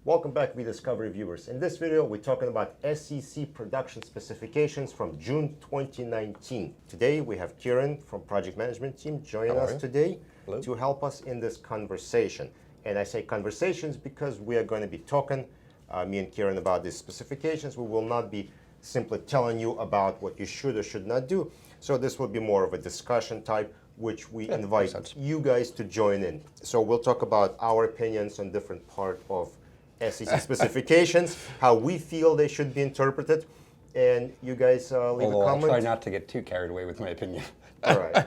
Welcome back, eDiscovery viewers. In this video, we're talking about SEC production specifications from June 2019. Today, we have Kieran from Project Management Team joining us today to help us in this conversation. And I say conversations because we are going to be talking, me and Kieran, about these specifications. We will not be simply telling you about what you should or should not do. So this will be more of a discussion type, which we invite you guys to join in. So we'll talk about our opinions on different parts of SEC specifications, how we feel they should be interpreted, and you guys leave a comment. I'll try not to get too carried away with my opinion. All right,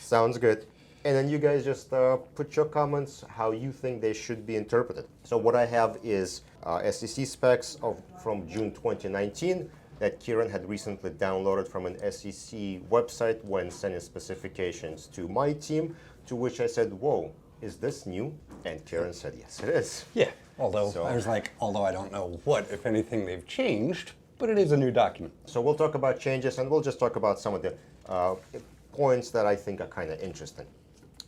sounds good. And then you guys just put your comments how you think they should be interpreted. So what I have is SEC specs from June 2019 that Kieran had recently downloaded from an SEC website when sending specifications to my team, to which I said, whoa, is this new? And Kieran said, yes, it is. Yeah, although I don't know what, if anything, they've changed, but it is a new document. So we'll talk about changes, and we'll just talk about some of the points that I think are kind of interesting.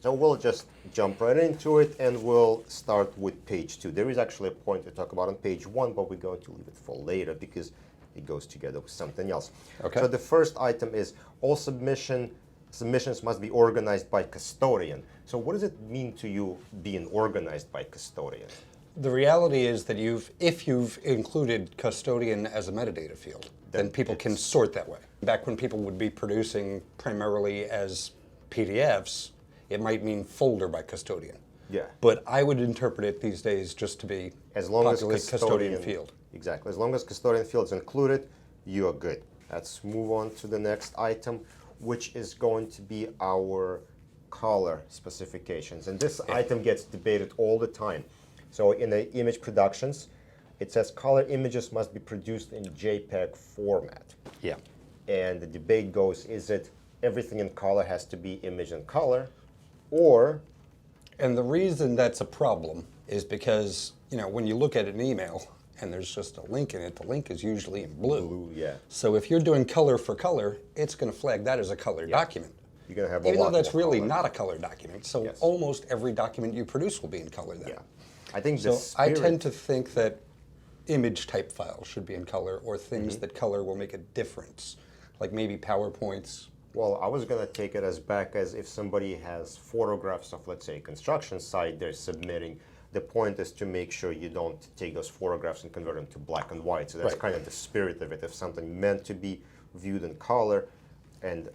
So we'll just jump right into it, and we'll start with page 2. There is actually a point to talk about on page 1, but we're going to leave it for later because it goes together with something else. Okay. So the first item is all submissions must be organized by custodian. So what does it mean to you being organized by custodian? The reality is that if you've included custodian as a metadata field, then people can sort that way. Back when people would be producing primarily as PDFs, it might mean folder by custodian. Yeah. But I would interpret it these days just to be as long as custodian field. Exactly. As long as custodian field is included, you are good. Let's move on to the next item, which is going to be our color specifications. And this item gets debated all the time. So in the image productions, it says color images must be produced in JPEG format. Yeah. And the debate goes, is it everything in color has to be image in color, or... And the reason that's a problem is because, when you look at an email and there's just a link in it, the link is usually in blue. Yeah. So if you're doing color for color, it's going to flag that as a color document. You're going to have even though that's really color. Not a color document. So almost every document you produce will be in color then. Yeah. I think so I tend to think that image type files should be in color, or things that color will make a difference, like maybe PowerPoints. Well, I was going to take it as back as if somebody has photographs of, let's say, a construction site they're submitting. The point is to make sure you don't take those photographs and convert them to black and white. So that's kind of the spirit of it. If something meant to be viewed in color, and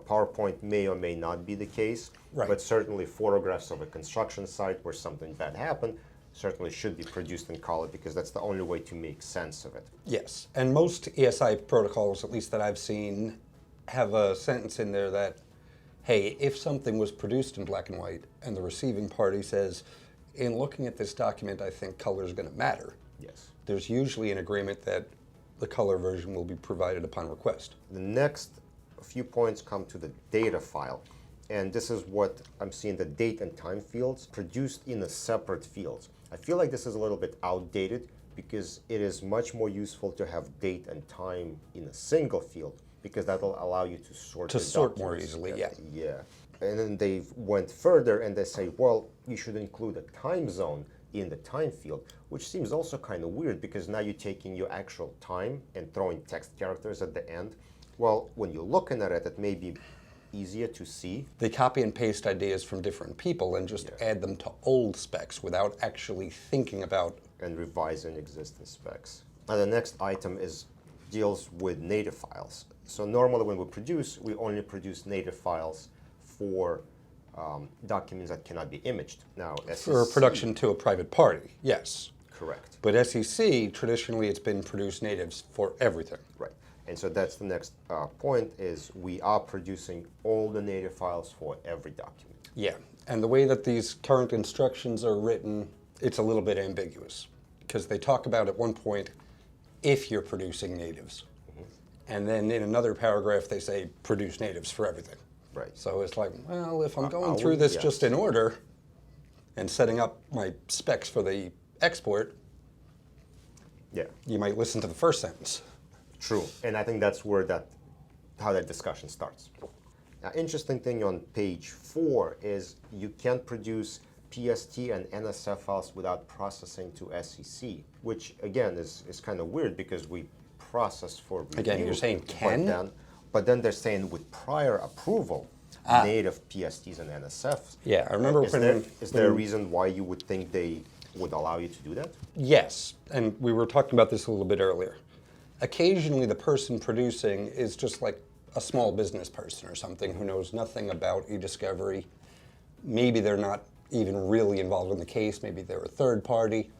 PowerPoint may or may not be the case, but certainly photographs of a construction site where something bad happened certainly should be produced in color, because that's the only way to make sense of it. Yes, and most ESI protocols, at least that I've seen, have a sentence in there that, hey, if something was produced in black and white and the receiving party says, in looking at this document, I think color is going to matter. Yes. There's usually an agreement that the color version will be provided upon request. The next few points come to the data file. And this is what I'm seeing, the date and time fields produced in a separate fields. I feel like this is a little bit outdated, because it is much more useful to have date and time in a single field, because that'll allow you to sort more easily, Yeah. And then they went further and they say, well, you should include a time zone in the time field, which seems also kind of weird, because now you're taking your actual time and throwing text characters at the end. Well, when you're looking at it, it may be easier to see. They copy and paste ideas from different people and just add them to old specs without actually thinking about and revising existing specs. And the next item deals with native files. So normally when we only produce native files for documents that cannot be imaged. Now, SEC, for production to a private party, yes. Correct. But SEC, traditionally, it's been produced natives for everything. Right. And so that's the next point, is we are producing all the native files for every document. Yeah, and the way that these current instructions are written, it's a little bit ambiguous, because they talk about at one point if you're producing natives. And then in another paragraph they say produce natives for everything. Right. So it's like, well, if I'm going through this just in order and setting up my specs for the export, you might listen to the first sentence. True, and I think that's where how that discussion starts. Now, interesting thing on page 4 is you can't produce PST and NSF files without processing to SEC, which again is kind of weird because we process for review. Again, you're saying can? But then they're saying with prior approval, native PSTs and NSFs. Yeah, I remember Is there a reason why you would think they would allow you to do that? Yes, and we were talking about this a little bit earlier. Occasionally the person producing is just like a small business person or something who knows nothing about eDiscovery. Maybe they're not even really involved in the case, maybe they're a third party,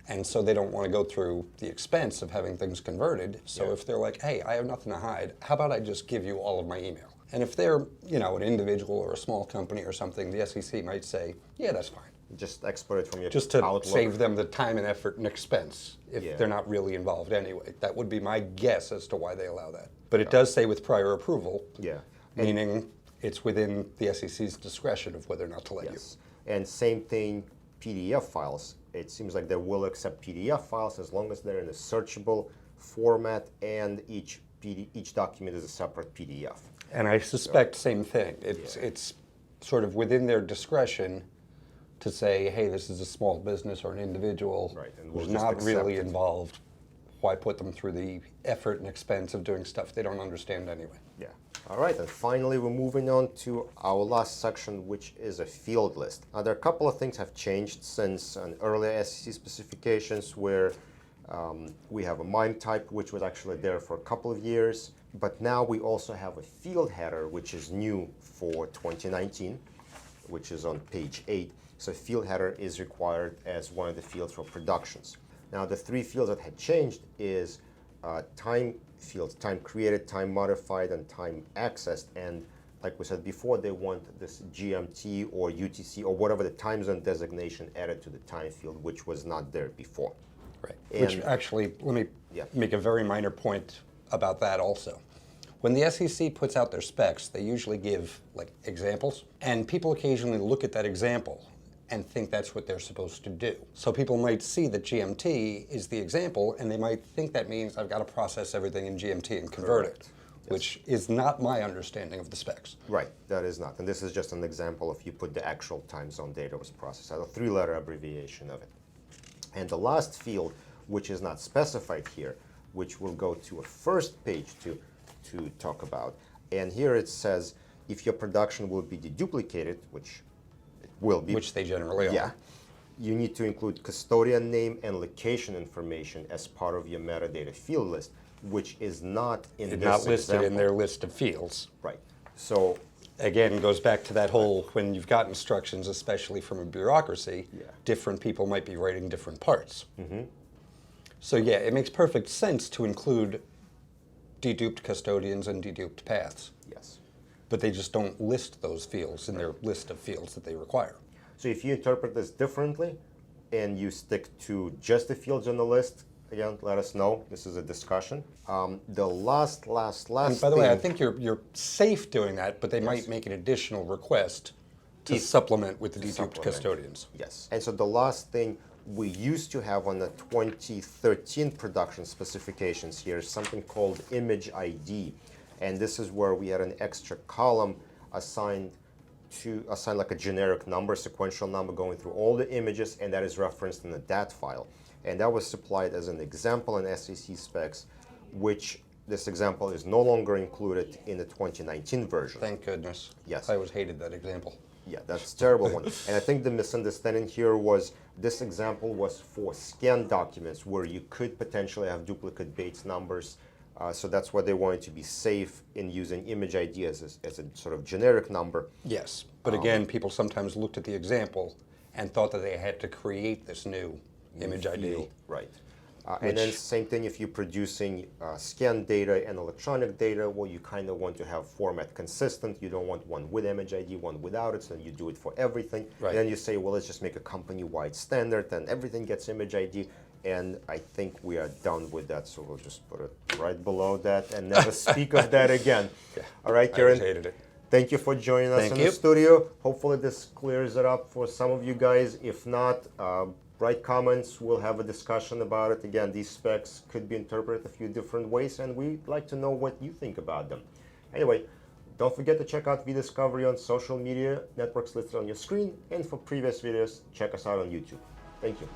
and so they don't want to go through the expense of having things converted. So if they're like, hey, I have nothing to hide, how about I just give you all of my email? And if they're, an individual or a small company or something, the SEC might say, yeah, that's fine. Just export it from your Just to Outlook. save them the time and effort and expense if they're not really involved anyway. That would be my guess as to why they allow that. But it does say with prior approval, meaning it's within the SEC's discretion of whether or not to let you. And same thing, PDF files. It seems like they will accept PDF files as long as they're in a searchable format and each document is a separate PDF. And I suspect same thing. It's sort of within their discretion to say, hey, this is a small business or an individual who's not really involved. Why put them through the effort and expense of doing stuff they don't understand anyway? Yeah. All right, and finally we're moving on to our last section, which is a field list. Now there are a couple of things have changed since an earlier SEC specifications where we have a MIME type, which was actually there for a couple of years, but now we also have a field header, which is new for 2019, which is on page 8. So field header is required as one of the fields for productions. Now the three fields that had changed is time fields, time created, time modified, and time accessed. And like we said before, they want this GMT or UTC or whatever the time zone designation added to the time field, which was not there before. Right. Which actually, let me make a very minor point about that also. When the SEC puts out their specs, they usually give like examples, and people occasionally look at that example and think that's what they're supposed to do. So people might see that GMT is the example, and they might think that means I've got to process everything in GMT and convert it, which is not my understanding of the specs. Right, that is not. And this is just an example if you put the actual time zone data was processed, a three-letter abbreviation of it. And the last field, which is not specified here, which we'll go to a first page to talk about. And here it says, if your production will be deduplicated, which it will be. Which they generally are. Yeah. You need to include custodian name and location information as part of your metadata field list, which is not in this not listed example. in their list of fields. Right. So again, goes back to that whole, when you've got instructions, especially from a bureaucracy, different people might be writing different parts. So yeah, it makes perfect sense to include deduped custodians and deduped paths. Yes. But they just don't list those fields in their list of fields that they require. So if you interpret this differently and you stick to just the fields on the list, again, let us know. This is a discussion. The last And by the way, I think you're safe doing that, but they might make an additional request to supplement with the deduped custodians. Yes. And so the last thing we used to have on the 2013 production specifications here is something called image ID. And this is where we had an extra column assigned like a generic number, sequential number going through all the images, and that is referenced in the DAT file. And that was supplied as an example in SEC specs, which this example is no longer included in the 2019 version. Thank goodness. Yes. I always hated that example. Yeah, that's a terrible one. And I think the misunderstanding here was this example was for scanned documents where you could potentially have duplicate base numbers. So that's why they wanted to be safe in using image ID as a sort of generic number. Yes, but again, people sometimes looked at the example and thought that they had to create this new image ID. Right. And then same thing if you're producing scanned data and electronic data, well, you kind of want to have format consistent. You don't want one with image ID, one without it, so you do it for everything. Right. And then you say, well, let's just make a company-wide standard, and everything gets image ID. And I think we are done with that, so we'll just put it right below that and never speak of that again. All right, Kieran? I hated it. Thank you for joining us in the studio. Hopefully this clears it up for some of you guys. If not, write comments. We'll have a discussion about it. Again, these specs could be interpreted a few different ways, and we'd like to know what you think about them. Anyway, Don't forget to check out eDiscovery on social media networks listed on your screen, and for previous videos, check us out on YouTube. Thank you.